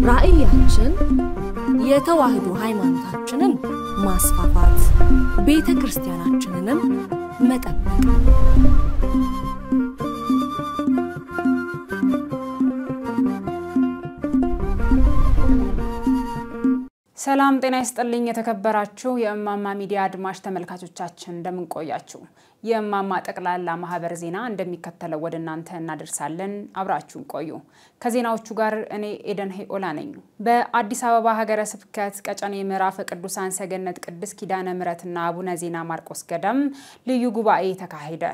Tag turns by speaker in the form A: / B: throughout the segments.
A: ራእያችን የተዋህዶ ሃይማኖታችንን ማስፋፋት ቤተክርስቲያናችንንም መጠበቅ ሰላም ጤና ይስጥልኝ የተከበራችሁ የእማማ ሚዲያ አድማጭ ተመልካቾቻችን እንደምን ቆያችሁ የእማማ ጠቅላላ ማህበር ዜና እንደሚከተለው ወደ እናንተ እናደርሳለን አብራችሁን ቆዩ ከዜናዎቹ ጋር እኔ ኤደን ሄኦላ ነኝ በአዲስ አበባ ሀገረ ስብከት ቀጨኔ ምዕራፈ ቅዱሳን ሰገነት ቅድስት ኪዳነ ምሕረትና አቡነ ዜና ማርቆስ ገዳም ልዩ ጉባኤ ተካሄደ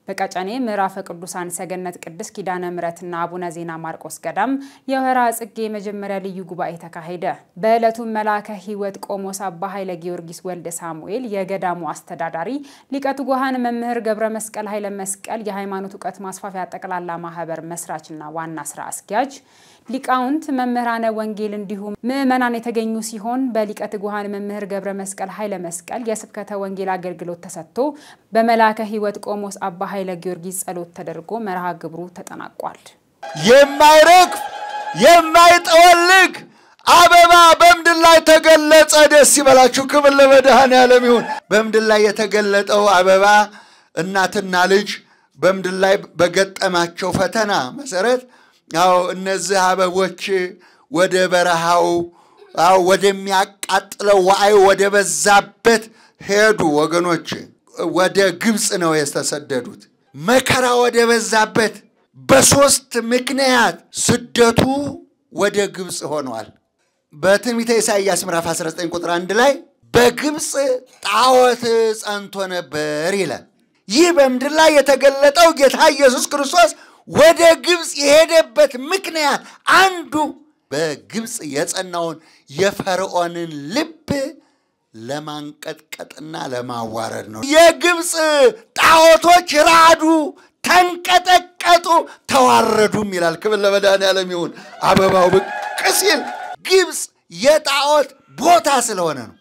A: በቀጨኔ ምዕራፈ ቅዱሳን ሰገነት ቅድስት ኪዳነ ምሕረትና አቡነ ዜና ማርቆስ ገዳም የወራ ጽጌ መጀመሪያ ልዩ ጉባኤ ተካሄደ በዕለቱ መላከ ሕይወት ቆሞስ አባ ኃይለ ጊዮርጊስ ወልደ ሳሙኤል የገዳሙ አስተዳዳሪ ሊቀ ትጉሃን መምህር ገብረ መስቀል ኃይለ መስቀል የሃይማኖት ዕውቀት ማስፋፊያ ጠቅላላ ማህበር መስራችና ዋና ስራ አስኪያጅ ሊቃውንት መምህራነ ወንጌል እንዲሁም ምዕመናን የተገኙ ሲሆን በሊቀ ትጉሃን መምህር ገብረ መስቀል ኃይለ መስቀል የስብከተ ወንጌል አገልግሎት ተሰጥቶ በመላከ ሕይወት ቆሞስ አባ ኃይለ ጊዮርጊስ ጸሎት ተደርጎ መርሃ ግብሩ ተጠናቋል
B: የማይረግፍ የማይጠወልግ አበባ በምድር ላይ ተገለጸ ደስ ይበላችሁ ክብር ለመድኃኔዓለም ይሁን በምድር ላይ የተገለጠው አበባ እናትና ልጅ በምድር ላይ በገጠማቸው ፈተና መሰረት ያው እነዚህ አበቦች ወደ በረሃው ወደሚያቃጥለው ዋይ ወደ በዛበት ሄዱ ወገኖች ወደ ግብጽ ነው የተሰደዱት መከራ ወደ በዛበት በሶስት ምክንያት ስደቱ ወደ ግብጽ ሆኗል በትንቢተ ኢሳይያስ ምዕራፍ 19 ቁጥር 1 ላይ በግብጽ ጣዖት ጸንቶ ነበር ይላል ይህ በምድር ላይ የተገለጠው ጌታ ኢየሱስ ክርስቶስ ወደ ግብጽ የሄደበት ምክንያት አንዱ በግብጽ የጸናውን የፈርዖንን ልብ ለማንቀጥቀጥና ለማዋረድ ነው የግብጽ ጣዖቶች ራዱ ተንቀጠቀጡ ተዋረዱም ይላል ክብር ለመድኃኔዓለም ይሁን አበባው በቅሲል ግብጽ የጣዖት ቦታ ስለሆነ ነው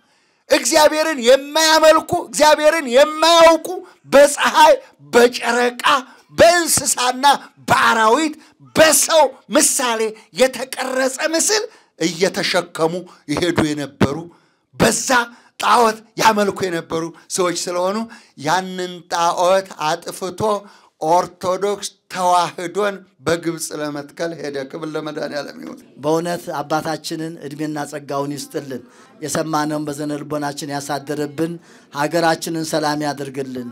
B: እግዚአብሔርን የማያመልኩ እግዚአብሔርን የማያውቁ በፀሐይ በጨረቃ በእንስሳና በአራዊት በሰው ምሳሌ የተቀረጸ ምስል እየተሸከሙ ይሄዱ የነበሩ በዛ ጣዖት ያመልኩ የነበሩ ሰዎች ስለሆኑ ያንን ጣዖት አጥፍቶ ኦርቶዶክስ ተዋህዶን በግብጽ ለመትከል ሄደ ክብር ለመድኃኔዓለም ይሁን
C: በእውነት አባታችንን እድሜና ጸጋውን ይስጥልን የሰማነውን በዘነልቦናችን ያሳደረብን ሀገራችንን ሰላም ያድርግልን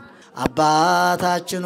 C: አባታችን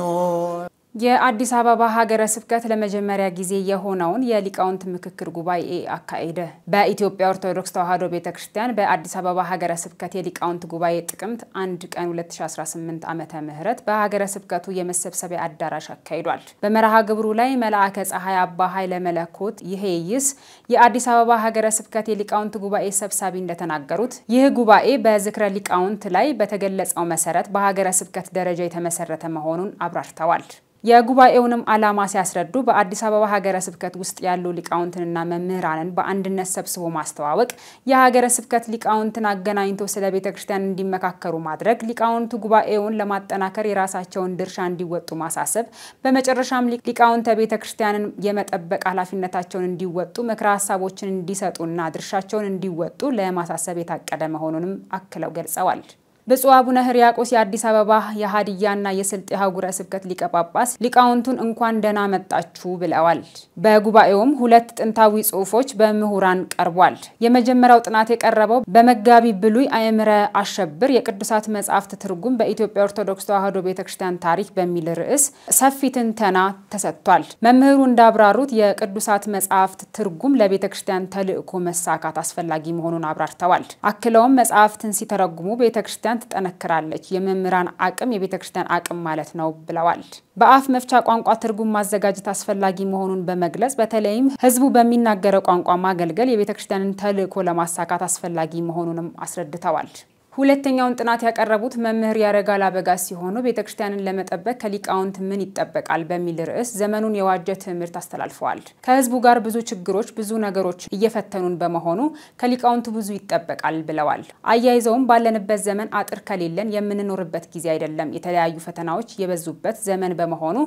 A: የአዲስ አበባ ሀገረ ስብከት ለመጀመሪያ ጊዜ የሆነውን የሊቃውንት ምክክር ጉባኤ አካሄደ በኢትዮጵያ ኦርቶዶክስ ተዋህዶ ቤተክርስቲያን በአዲስ አበባ ሀገረ ስብከት የሊቃውንት ጉባኤ ጥቅምት 1 ቀን 2018 ዓመተ ምህረት በሀገረ ስብከቱ የመሰብሰቢያ አዳራሽ አካሂዷል በመርሃ ግብሩ ላይ መልአከ ፀሐይ አባ ኃይለ መለኮት ይሄይስ የአዲስ አበባ ሀገረ ስብከት የሊቃውንት ጉባኤ ሰብሳቢ እንደተናገሩት ይህ ጉባኤ በዝክረ ሊቃውንት ላይ በተገለጸው መሰረት በሀገረ ስብከት ደረጃ የተመሰረተ መሆኑን አብራርተዋል የጉባኤውንም ዓላማ ሲያስረዱ በአዲስ አበባ ሀገረ ስብከት ውስጥ ያሉ ሊቃውንትንና መምህራንን በአንድነት ሰብስቦ ማስተዋወቅ የሀገረ ስብከት ሊቃውንትን አገናኝቶ ስለ ቤተክርስቲያን እንዲመካከሩ ማድረግ ሊቃውንቱ ጉባኤውን ለማጠናከር የራሳቸውን ድርሻ እንዲወጡ ማሳሰብ በመጨረሻም ሊቃውንተ ቤተክርስቲያንን የመጠበቅ ኃላፊነታቸውን እንዲወጡ ምክረ ሐሳቦችን እንዲሰጡና ድርሻቸውን እንዲወጡ ለማሳሰብ የታቀደ መሆኑንም አክለው ገልጸዋል ብፁዕ አቡነ ሕርያቆስ የአዲስ አበባ የሃዲያና የስልጤ ሀገረ ስብከት ሊቀ ጳጳስ ሊቃውንቱን እንኳን ደህና መጣችሁ ብለዋል በጉባኤውም ሁለት ጥንታዊ ጽሑፎች በምሁራን ቀርቧል የመጀመሪያው ጥናት የቀረበው በመጋቢ ብሉይ አእምረ አሸብር የቅዱሳት መጻሕፍት ትርጉም በኢትዮጵያ ኦርቶዶክስ ተዋህዶ ቤተክርስቲያን ታሪክ በሚል ርዕስ ሰፊ ትንተና ተሰጥቷል መምህሩ እንዳብራሩት የቅዱሳት መጻሕፍት ትርጉም ለቤተክርስቲያን ተልእኮ መሳካት አስፈላጊ መሆኑን አብራርተዋል አክለውም መጻሕፍትን ሲተረጉሙ ቤተክርስቲያን ተጠነክራለች የመምህራን አቅም የቤተክርስቲያን አቅም ማለት ነው ብለዋል በአፍ መፍቻ ቋንቋ ትርጉም ማዘጋጀት አስፈላጊ መሆኑን በመግለጽ በተለይም ህዝቡ በሚናገረው ቋንቋ ማገልገል የቤተክርስቲያንን ተልእኮ ለማሳካት አስፈላጊ መሆኑንም አስረድተዋል ሁለተኛውን ጥናት ያቀረቡት መምህር ያረጋል አበጋዝ ሲሆኑ ቤተክርስቲያንን ለመጠበቅ ከሊቃውንት ምን ይጠበቃል በሚል ርዕስ ዘመኑን የዋጀ ትምህርት አስተላልፈዋል። ከህዝቡ ጋር ብዙ ችግሮች ብዙ ነገሮች እየፈተኑን በመሆኑ ከሊቃውንቱ ብዙ ይጠበቃል ብለዋል። አያይዘውም ባለንበት ዘመን አጥር ከሌለን የምንኖርበት ጊዜ አይደለም፣ የተለያዩ ፈተናዎች የበዙበት ዘመን በመሆኑ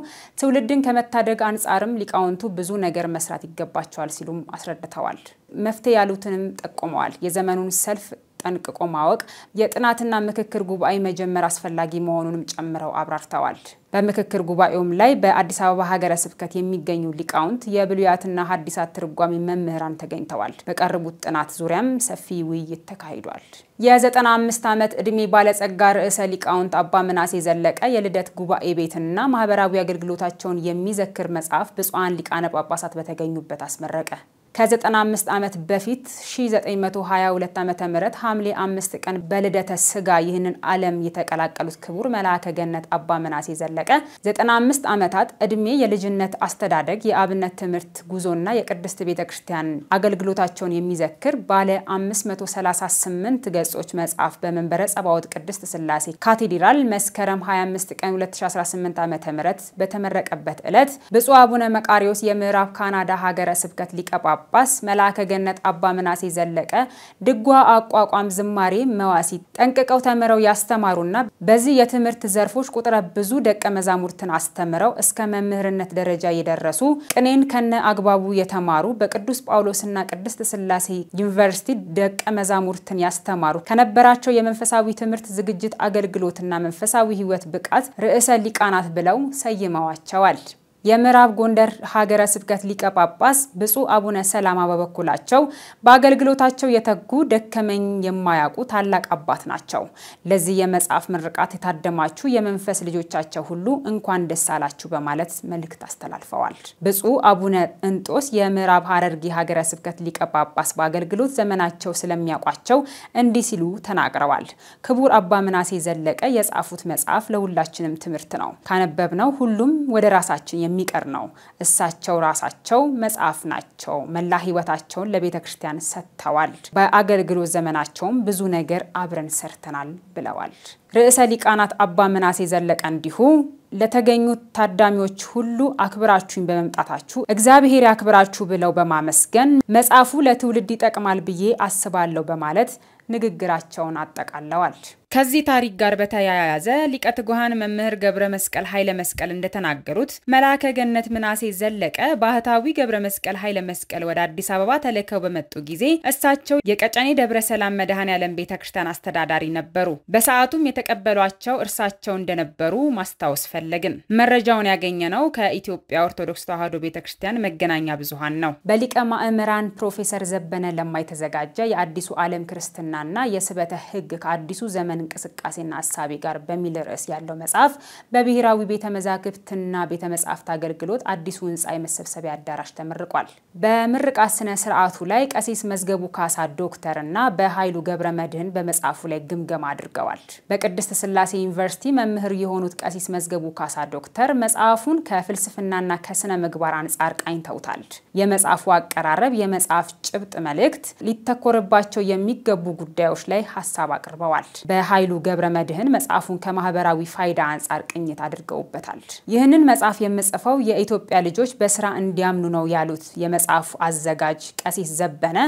A: ትውልድን ከመታደግ አንጻርም ሊቃውንቱ ብዙ ነገር መስራት ይገባቸዋል ሲሉም አስረድተዋል። መፍትሄ ያሉትንም ጠቁመዋል። የዘመኑን ሰልፍ ጠንቅቆ ማወቅ የጥናትና ምክክር ጉባኤ መጀመር አስፈላጊ መሆኑንም ጨምረው አብራርተዋል። በምክክር ጉባኤውም ላይ በአዲስ አበባ ሀገረ ስብከት የሚገኙ ሊቃውንት የብሉያትና ሐዲሳት ትርጓሜ መምህራን ተገኝተዋል። በቀረቡት ጥናት ዙሪያም ሰፊ ውይይት ተካሂዷል። የ95 ዓመት ዕድሜ ባለጸጋ ርዕሰ ሊቃውንት አባ ምናሴ ዘለቀ የልደት ጉባኤ ቤትና ማህበራዊ አገልግሎታቸውን የሚዘክር መጽሐፍ ብፁዓን ሊቃነ ጳጳሳት በተገኙበት አስመረቀ። ከ95 ዓመት በፊት 1922 ዓመተ ምህረት ሐምሌ 5 ቀን በልደተ ስጋ ይህንን ዓለም የተቀላቀሉት ክቡር መልአከ ገነት አባ ምናሴ ዘለቀ 95 ዓመታት ዕድሜ የልጅነት አስተዳደግ የአብነት ትምህርት ጉዞና የቅድስት ቤተክርስቲያን አገልግሎታቸውን የሚዘክር ባለ 538 ገጾች መጽሐፍ በመንበረ ጸባዖት ቅድስት ሥላሴ ካቴድራል መስከረም 25 ቀን 2018 ዓመተ ምህረት በተመረቀበት ዕለት ብፁዕ አቡነ መቃሪዎስ የምዕራብ ካናዳ ሀገረ ስብከት ሊቀ ጳጳስ መልአከ ገነት አባ ምናሴ ዘለቀ ድጓ፣ አቋቋም፣ ዝማሬ፣ መዋሥዕት ጠንቅቀው ተምረው ያስተማሩና በዚህ የትምህርት ዘርፎች ቁጥረ ብዙ ደቀ መዛሙርትን አስተምረው እስከ መምህርነት ደረጃ የደረሱ ቅኔን ከነ አግባቡ የተማሩ በቅዱስ ጳውሎስና ቅድስት ሥላሴ ዩኒቨርሲቲ ደቀ መዛሙርትን ያስተማሩ ከነበራቸው የመንፈሳዊ ትምህርት ዝግጅት አገልግሎትና መንፈሳዊ ሕይወት ብቃት ርዕሰ ሊቃናት ብለው ሰይመዋቸዋል። የምዕራብ ጎንደር ሀገረ ስብከት ሊቀ ጳጳስ ብፁዕ አቡነ ሰላማ በበኩላቸው በአገልግሎታቸው የተጉ ደከመኝ የማያውቁ ታላቅ አባት ናቸው። ለዚህ የመጽሐፍ ምርቃት የታደማችሁ የመንፈስ ልጆቻቸው ሁሉ እንኳን ደስ አላችሁ በማለት መልእክት አስተላልፈዋል። ብፁዕ አቡነ እንጦስ የምዕራብ ሐረርጌ ሀገረ ስብከት ሊቀ ጳጳስ በአገልግሎት ዘመናቸው ስለሚያውቋቸው እንዲህ ሲሉ ተናግረዋል። ክቡር አባ ምናሴ ዘለቀ የጻፉት መጽሐፍ ለሁላችንም ትምህርት ነው። ካነበብነው ሁሉም ወደ ራሳችን የሚቀር ነው። እሳቸው ራሳቸው መጽሐፍ ናቸው። መላ ህይወታቸውን ለቤተክርስቲያን ሰጥተዋል። በአገልግሎት ዘመናቸውም ብዙ ነገር አብረን ሰርተናል ብለዋል። ርዕሰ ሊቃናት አባ ምናሴ ዘለቀ እንዲሁ ለተገኙት ታዳሚዎች ሁሉ አክብራችሁን በመምጣታችሁ እግዚአብሔር ያክብራችሁ ብለው በማመስገን መጽሐፉ ለትውልድ ይጠቅማል ብዬ አስባለሁ በማለት ንግግራቸውን አጠቃለዋል። ከዚህ ታሪክ ጋር በተያያዘ ሊቀ ትጉሃን መምህር ገብረ መስቀል ኃይለ መስቀል እንደተናገሩት መልአከ ገነት ምናሴ ዘለቀ ባህታዊ ገብረ መስቀል ኃይለ መስቀል ወደ አዲስ አበባ ተልከው በመጡ ጊዜ እሳቸው የቀጨኔ ደብረ ሰላም መድኃኔዓለም ቤተክርስቲያን አስተዳዳሪ ነበሩ። በሰዓቱም የተቀበሏቸው እርሳቸው እንደነበሩ ማስታወስ ፈለግን። መረጃውን ያገኘነው ከኢትዮጵያ ኦርቶዶክስ ተዋሕዶ ቤተክርስቲያን መገናኛ ብዙሃን ነው። በሊቀ ማእምራን ፕሮፌሰር ዘበነ ለማይ ተዘጋጀ የአዲሱ ዓለም ክርስትናና የስበተ ሕግ ከአዲሱ ዘመን እንቅስቃሴና ሐሳቢ ጋር በሚል ርዕስ ያለው መጽሐፍ በብሔራዊ ቤተ መዛግብትና ቤተ መጻሕፍት አገልግሎት አዲሱ ህንጻ የመሰብሰቢያ አዳራሽ ተመርቋል። በምርቃት ስነ ስርዓቱ ላይ ቀሲስ መዝገቡ ካሳ ዶክተርና በኃይሉ ገብረ መድህን በመጽሐፉ ላይ ግምገማ አድርገዋል። በቅድስት ሥላሴ ዩኒቨርሲቲ መምህር የሆኑት ቀሲስ መዝገቡ ካሳ ዶክተር መጽሐፉን ከፍልስፍናና ከስነ ምግባር አንጻር ቃኝተውታል። የመጽሐፉ አቀራረብ የመጽሐፍ ጭብጥ መልእክት ሊተኮርባቸው የሚገቡ ጉዳዮች ላይ ሐሳብ አቅርበዋል። በኃይሉ ገብረ መድህን መጽሐፉን ከማህበራዊ ፋይዳ አንጻር ቅኝት አድርገውበታል። ይህንን መጽሐፍ የምጽፈው የኢትዮጵያ ልጆች በስራ እንዲያምኑ ነው ያሉት የመጽሐፉ አዘጋጅ ቀሲስ ዘበነ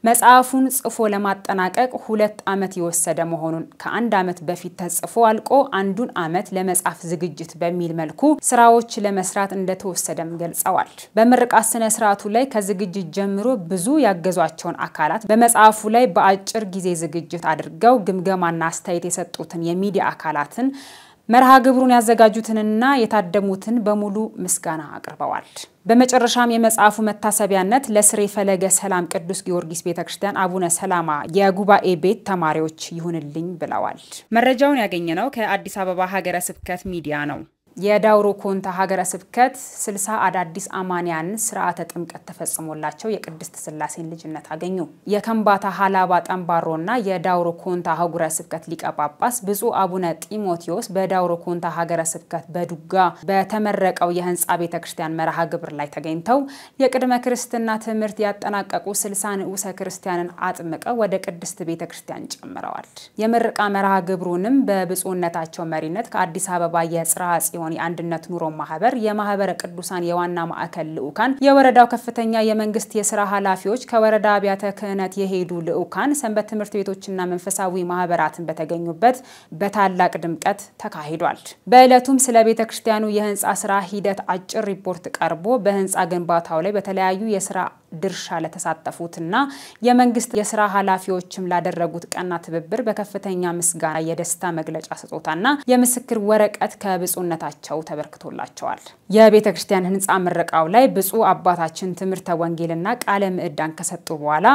A: መጽሐፉን ጽፎ ለማጠናቀቅ 2 ዓመት የወሰደ መሆኑን ከ1 ዓመት በፊት ተጽፎ አልቆ አንዱን ዓመት ለመጽሐፍ ዝግጅት በሚል መልኩ ስራዎች ለመስራት እንደተወሰደም ገልጸዋል። በምርቃት ስነ ስርዓቱ ላይ ከዝግጅት ጀምሮ ብዙ ያገዟቸውን አካላት በመጽሐፉ ላይ በአጭር ጊዜ ዝግጅት አድርገው ግምገማና አስተያየት የሰጡትን የሚዲያ አካላትን መርሃ ግብሩን ያዘጋጁትንና የታደሙትን በሙሉ ምስጋና አቅርበዋል። በመጨረሻም የመጽሐፉ መታሰቢያነት ለስሬ ፈለገ ሰላም ቅዱስ ጊዮርጊስ ቤተክርስቲያን አቡነ ሰላማ የጉባኤ ቤት ተማሪዎች ይሁንልኝ ብለዋል። መረጃውን ያገኘነው ከአዲስ አበባ ሀገረ ስብከት ሚዲያ ነው። የዳውሮ ኮንታ ሀገረ ስብከት 60 አዳዲስ አማንያን ስርዓተ ጥምቀት ተፈጽሞላቸው የቅድስት ሥላሴን ልጅነት አገኙ። የከምባታ ሐላባ ጠምባሮና የዳውሮ ኮንታ ሀገረ ስብከት ሊቀ ጳጳስ ብፁዕ አቡነ ጢሞቴዎስ በዳውሮ ኮንታ ሀገረ ስብከት በዱጋ በተመረቀው የህንጻ ቤተክርስቲያን መርሃ ግብር ላይ ተገኝተው የቅድመ ክርስትና ትምህርት ያጠናቀቁ 60 ንዑሰ ክርስቲያንን አጥምቀው ወደ ቅድስት ቤተክርስቲያን ጨምረዋል። የምርቃ መርሃ ግብሩንም በብፁዕነታቸው መሪነት ከአዲስ አበባ የጽርሐ ጽዮን የአንድነት ኑሮ ማህበር የማህበረ ቅዱሳን የዋና ማዕከል ልኡካን የወረዳው ከፍተኛ የመንግስት የሥራ ኃላፊዎች ከወረዳ አብያተ ክህነት የሄዱ ልኡካን ሰንበት ትምህርት ቤቶችና መንፈሳዊ ማህበራትን በተገኙበት በታላቅ ድምቀት ተካሂዷል። በእለቱም ስለ ቤተክርስቲያኑ የህንጻ ስራ ሂደት አጭር ሪፖርት ቀርቦ በህንጻ ግንባታው ላይ በተለያዩ የሥራ ድርሻ ለተሳተፉትና የመንግስት የሥራ ኃላፊዎችም ላደረጉት ቀና ትብብር በከፍተኛ ምስጋና የደስታ መግለጫ ስጦታና የምስክር ወረቀት ከብፁዕነታቸው ተበርክቶላቸዋል። የቤተክርስቲያን ህንጻ ምረቃው ላይ ብፁዕ አባታችን ትምህርተ ወንጌልና ቃለ ምዕዳን ከሰጡ በኋላ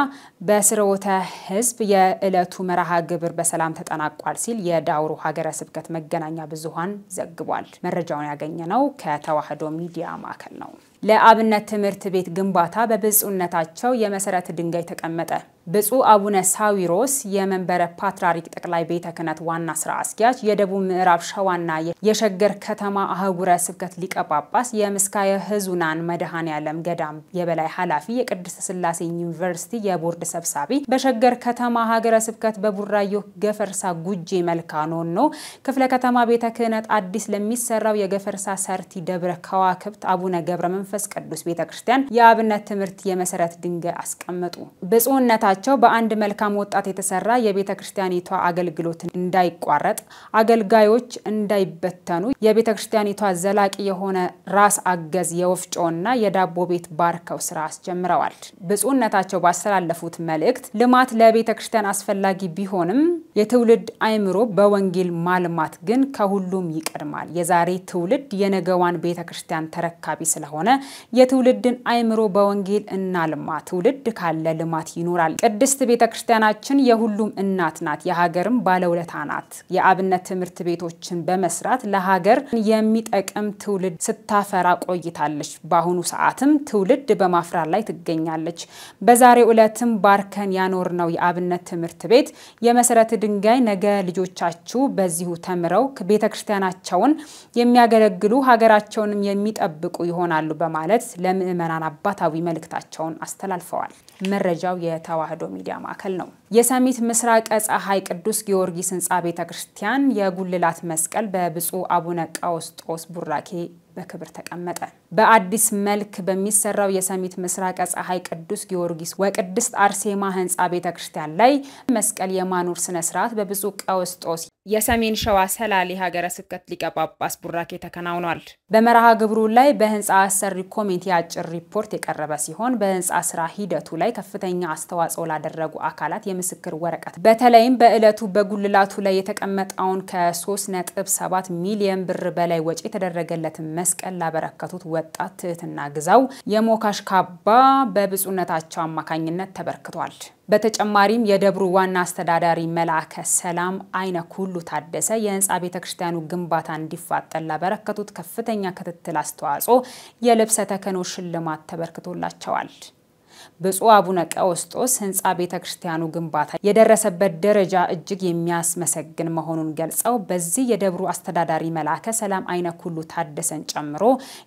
A: በስርወተ ህዝብ የእለቱ መርሃ ግብር በሰላም ተጠናቋል ሲል የዳውሮ ሀገረ ስብከት መገናኛ ብዙሃን ዘግቧል። መረጃውን ያገኘነው ከተዋህዶ ሚዲያ ማዕከል ነው። ለአብነት ትምህርት ቤት ግንባታ በብፁዕነታቸው የመሰረት ድንጋይ ተቀመጠ። ብፁዕ አቡነ ሳዊሮስ የመንበረ ፓትርያርክ ጠቅላይ ቤተ ክህነት ዋና ስራ አስኪያጅ የደቡብ ምዕራብ ሸዋና የሸገር ከተማ አህጉረ ስብከት ሊቀ ጳጳስ የምስካየ ሕዙናን መድኃኔዓለም ገዳም የበላይ ኃላፊ የቅድስት ሥላሴ ዩኒቨርሲቲ የቦርድ ሰብሳቢ በሸገር ከተማ ሀገረ ስብከት በቡራዮ ገፈርሳ ጉጄ መልካኖኖ ክፍለ ከተማ ቤተ ክህነት አዲስ ለሚሰራው የገፈርሳ ሰርቲ ደብረ ከዋክብት አቡነ ገብረ መንፈስ ቅዱስ ቤተክርስቲያን የአብነት ትምህርት የመሰረት ድንጋይ አስቀመጡ። ብፁዕነታቸው በአንድ መልካም ወጣት የተሰራ የቤተክርስቲያኒቷ አገልግሎት እንዳይቋረጥ አገልጋዮች እንዳይበተኑ የቤተክርስቲያኒቷ ዘላቂ የሆነ ራስ አገዝ የወፍጮና የዳቦ ቤት ባርከው ስራ አስጀምረዋል። ብፁዕነታቸው ባስተላለፉት መልእክት ልማት ለቤተክርስቲያን አስፈላጊ ቢሆንም የትውልድ አይምሮ በወንጌል ማልማት ግን ከሁሉም ይቀድማል። የዛሬ ትውልድ የነገዋን ቤተክርስቲያን ተረካቢ ስለሆነ የትውልድን አይምሮ በወንጌል እናልማ። ትውልድ ካለ ልማት ይኖራል። ቅድስት ቤተክርስቲያናችን የሁሉም እናት ናት፣ የሀገርም ባለውለታ ናት። የአብነት ትምህርት ቤቶችን በመስራት ለሀገር የሚጠቅም ትውልድ ስታፈራ ቆይታለች። በአሁኑ ሰዓትም ትውልድ በማፍራት ላይ ትገኛለች። በዛሬው ዕለትም ባርከን ያኖርነው የአብነት ትምህርት ቤት የመሰረት ድንጋይ ነገ ልጆቻችሁ በዚሁ ተምረው ቤተክርስቲያናቸውን የሚያገለግሉ ሀገራቸውንም የሚጠብቁ ይሆናሉ በማለት ለምእመናን አባታዊ መልእክታቸውን አስተላልፈዋል። መረጃው የተዋህዶ ሚዲያ ማዕከል ነው። የሰሚት ምስራቀ ፀሐይ ቅዱስ ጊዮርጊስ ህንጻ ቤተክርስቲያን የጉልላት መስቀል በብፁዕ አቡነ ቀውስጦስ ቡራኬ በክብር ተቀመጠ። በአዲስ መልክ በሚሰራው የሰሚት ምስራቀ ፀሐይ ቅዱስ ጊዮርጊስ ወቅድስት አርሴማ ህንጻ ቤተክርስቲያን ላይ መስቀል የማኖር ስነ ስርዓት በብፁዕ ቀውስጦስ የሰሜን ሸዋ ሰላሌ ሀገረ ስብከት ሊቀ ጳጳስ ቡራኬ ተከናውኗል። በመርሃ ግብሩ ላይ በህንጻ አሰሪ ኮሚቴ አጭር ሪፖርት የቀረበ ሲሆን በህንጻ ስራ ሂደቱ ላይ ከፍተኛ አስተዋጽኦ ላደረጉ አካላት የምስክር ወረቀት በተለይም በእለቱ በጉልላቱ ላይ የተቀመጠውን ከ3.7 ሚሊዮን ብር በላይ ወጪ የተደረገለት መስቀል ላበረከቱት ወጣት ትህትና ግዛው የሞካሽ ካባ በብፁዕነታቸው አማካኝነት ተበርክቷል። በተጨማሪም የደብሩ ዋና አስተዳዳሪ መልአከ ሰላም አይነ ኩሉ ታደሰ የህንጻ ቤተክርስቲያኑ ግንባታ እንዲፋጠን ላበረከቱት ከፍተኛ ክትትል አስተዋጽኦ የልብሰ ተክህኖ ሽልማት ተበርክቶላቸዋል። ብፁዕ አቡነ ቀውስጦስ ህንጻ ቤተክርስቲያኑ ግንባታ የደረሰበት ደረጃ እጅግ የሚያስመሰግን መሆኑን ገልጸው በዚህ የደብሩ አስተዳዳሪ መልአከ ሰላም አይነ ኩሉ ታደሰን ጨምሮ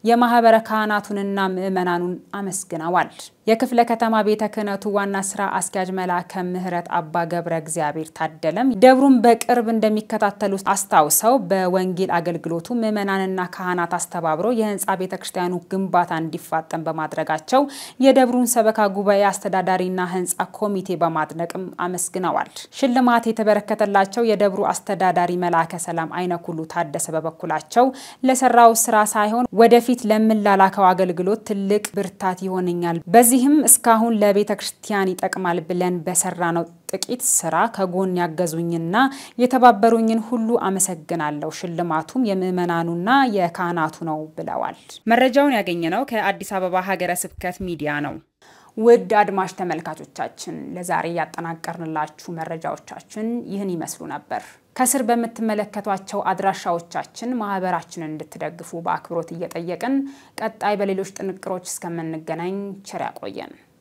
A: የማህበረ ካህናቱንና ምእመናኑን አመስግነዋል። የክፍለ ከተማ ቤተ ክህነቱ ዋና ስራ አስኪያጅ መልአከ ምህረት አባ ገብረ እግዚአብሔር ታደለም ደብሩን በቅርብ እንደሚከታተሉ አስታውሰው በወንጌል አገልግሎቱ ምእመናንና ካህናት አስተባብረው የህንጻ ቤተክርስቲያኑ ግንባታ እንዲፋጠን በማድረጋቸው የደብሩን ሰበካ ጉባኤ አስተዳዳሪና ህንጻ ኮሚቴ በማድነቅም አመስግነዋል። ሽልማት የተበረከተላቸው የደብሩ አስተዳዳሪ መልአከ ሰላም አይነ ኩሉ ታደሰ በበኩላቸው ለሰራው ስራ ሳይሆን ወደፊት ለምላላከው አገልግሎት ትልቅ ብርታት ይሆንኛል። በዚህም እስካሁን ለቤተክርስቲያን ይጠቅማል ብለን በሰራነው ጥቂት ስራ ከጎን ያገዙኝና የተባበሩኝን ሁሉ አመሰግናለሁ። ሽልማቱም የምእመናኑና የካህናቱ ነው ብለዋል። መረጃውን ያገኘነው ከአዲስ አበባ ሀገረ ስብከት ሚዲያ ነው። ውድ አድማጭ ተመልካቾቻችን ለዛሬ ያጠናቀርንላችሁ መረጃዎቻችን ይህን ይመስሉ ነበር። ከስር በመተመለከቷቸው አድራሻዎቻችን ማህበራችንን እንድትደግፉ በአክብሮት እየጠየቅን ቀጣይ በሌሎች ጥንቅሮች እስከምንገናኝ ቸር ያቆየን።